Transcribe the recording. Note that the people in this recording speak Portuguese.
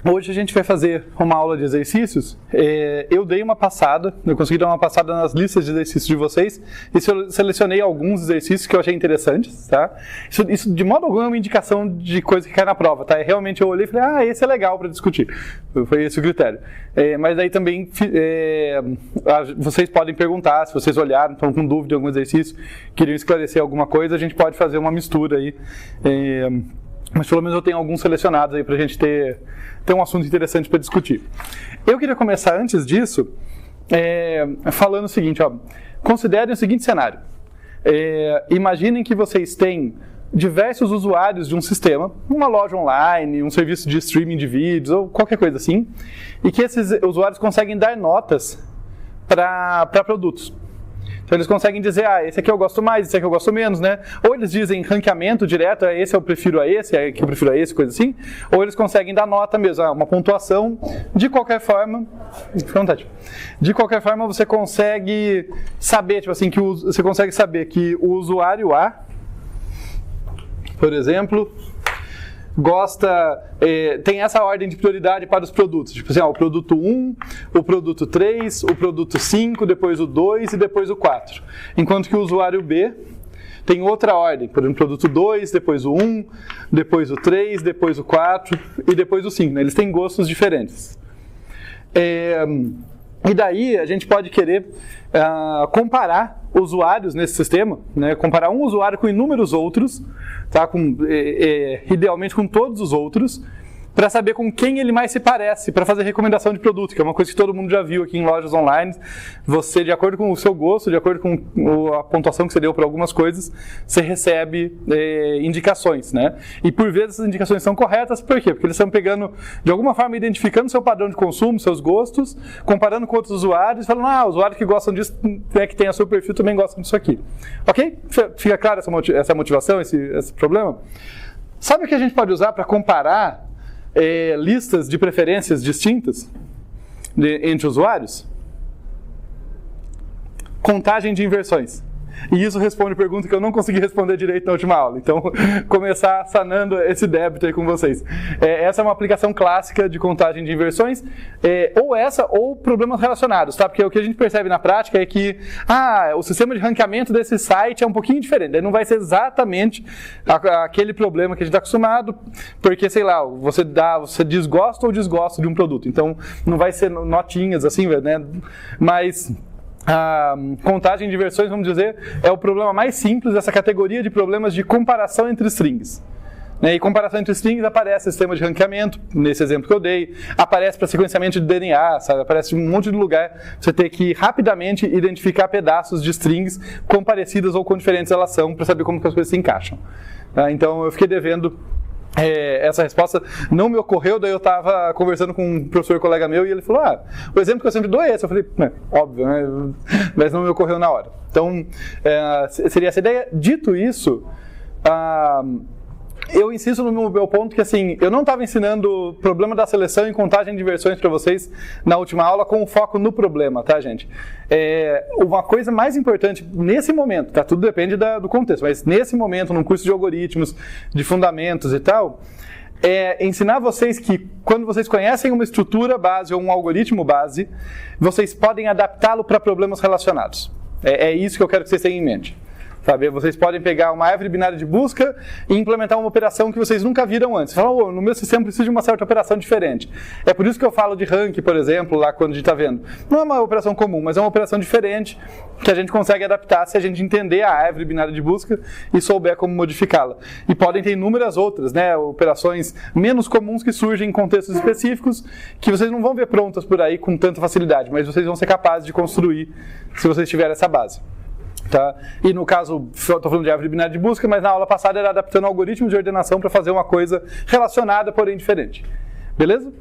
Hoje a gente vai fazer uma aula de exercícios. Eu dei uma passada, eu consegui dar uma passada nas listas de exercícios de vocês e selecionei alguns exercícios que eu achei interessantes, tá? Isso de modo algum é uma indicação de coisa que cai na prova, tá? Realmente eu olhei e falei, esse é legal para discutir. Foi esse o critério. Mas daí também vocês podem perguntar, se vocês olharam, estão com dúvida de algum exercício, queriam esclarecer alguma coisa, a gente pode fazer uma mistura aí. Mas pelo menos eu tenho alguns selecionados aí pra gente ter um assunto interessante para discutir. Eu queria começar antes disso falando o seguinte, considerem o seguinte cenário. Imaginem que vocês têm diversos usuários de um sistema, uma loja online, um serviço de streaming de vídeos ou qualquer coisa assim, e que esses usuários conseguem dar notas para produtos. Então eles conseguem dizer, esse aqui eu gosto mais, esse aqui eu gosto menos, né? Ou eles dizem ranqueamento direto, esse eu prefiro a esse, que eu prefiro a esse, coisa assim. Ou eles conseguem dar nota mesmo, uma pontuação. De qualquer forma, fica à vontade. De qualquer forma, você consegue saber, você consegue saber que o usuário A, por exemplo, tem essa ordem de prioridade para os produtos. Tipo assim, o produto 1, o produto 3, o produto 5, depois o 2 e depois o 4. Enquanto que o usuário B tem outra ordem. Por exemplo, produto 2, depois o 1, depois o 3, depois o 4 e depois o 5. Né? Eles têm gostos diferentes. E daí a gente pode querer comparar usuários nesse sistema, né? Comparar um usuário com inúmeros outros, tá? Idealmente com todos os outros, para saber com quem ele mais se parece, para fazer recomendação de produto, que é uma coisa que todo mundo já viu aqui em lojas online. Você, de acordo com o seu gosto, de acordo com a pontuação que você deu para algumas coisas, você recebe indicações, né? E por vezes essas indicações são corretas, por quê? Porque eles estão pegando, de alguma forma, identificando seu padrão de consumo, seus gostos, comparando com outros usuários, falando, usuários que gostam disso, que tem o seu perfil, também gostam disso aqui. Ok? Fica claro essa motivação, esse problema? Sabe o que a gente pode usar para comparar listas de preferências distintas entre usuários? Contagem de inversões. E isso responde a pergunta que eu não consegui responder direito na última aula. Então, começar sanando esse débito aí com vocês. Essa é uma aplicação clássica de contagem de inversões, ou problemas relacionados, tá? Porque o que a gente percebe na prática é que o sistema de ranqueamento desse site é um pouquinho diferente. Ele não vai ser exatamente aquele problema que a gente está acostumado, porque, sei lá, você desgosta ou desgosta de um produto. Então, não vai ser notinhas assim, né? Mas a contagem de inversões, vamos dizer, é o problema mais simples dessa categoria de problemas de comparação entre strings. E comparação entre strings aparece sistema de ranqueamento, nesse exemplo que eu dei, aparece para sequenciamento de DNA, sabe? Aparece em um monte de lugar, você tem que rapidamente identificar pedaços de strings quão parecidas ou quão diferentes elas são, para saber como que as coisas se encaixam. Então eu fiquei devendo essa resposta, não me ocorreu, daí eu estava conversando com um professor colega meu e ele falou, o exemplo que eu sempre dou é esse. Eu falei, óbvio, né? Mas não me ocorreu na hora. Então, seria essa ideia. Dito isso, eu insisto no meu ponto que, assim, eu não estava ensinando o problema da seleção e contagem de versões para vocês na última aula com o foco no problema, tá, gente? Uma coisa mais importante nesse momento, tá? Tudo depende do contexto, mas nesse momento, num curso de algoritmos, de fundamentos e tal, ensinar vocês que quando vocês conhecem uma estrutura base ou um algoritmo base, vocês podem adaptá-lo para problemas relacionados. É isso que eu quero que vocês tenham em mente. Sabe? Vocês podem pegar uma árvore binária de busca e implementar uma operação que vocês nunca viram antes. Você fala, no meu sistema preciso de uma certa operação diferente. É por isso que eu falo de rank, por exemplo, lá quando a gente está vendo. Não é uma operação comum, mas é uma operação diferente que a gente consegue adaptar se a gente entender a árvore binária de busca e souber como modificá-la. E podem ter inúmeras outras, né? Operações menos comuns que surgem em contextos específicos que vocês não vão ver prontas por aí com tanta facilidade, mas vocês vão ser capazes de construir se vocês tiverem essa base. Tá? E no caso, estou falando de árvore binária de busca, mas na aula passada era adaptando algoritmos de ordenação para fazer uma coisa relacionada, porém diferente. Beleza?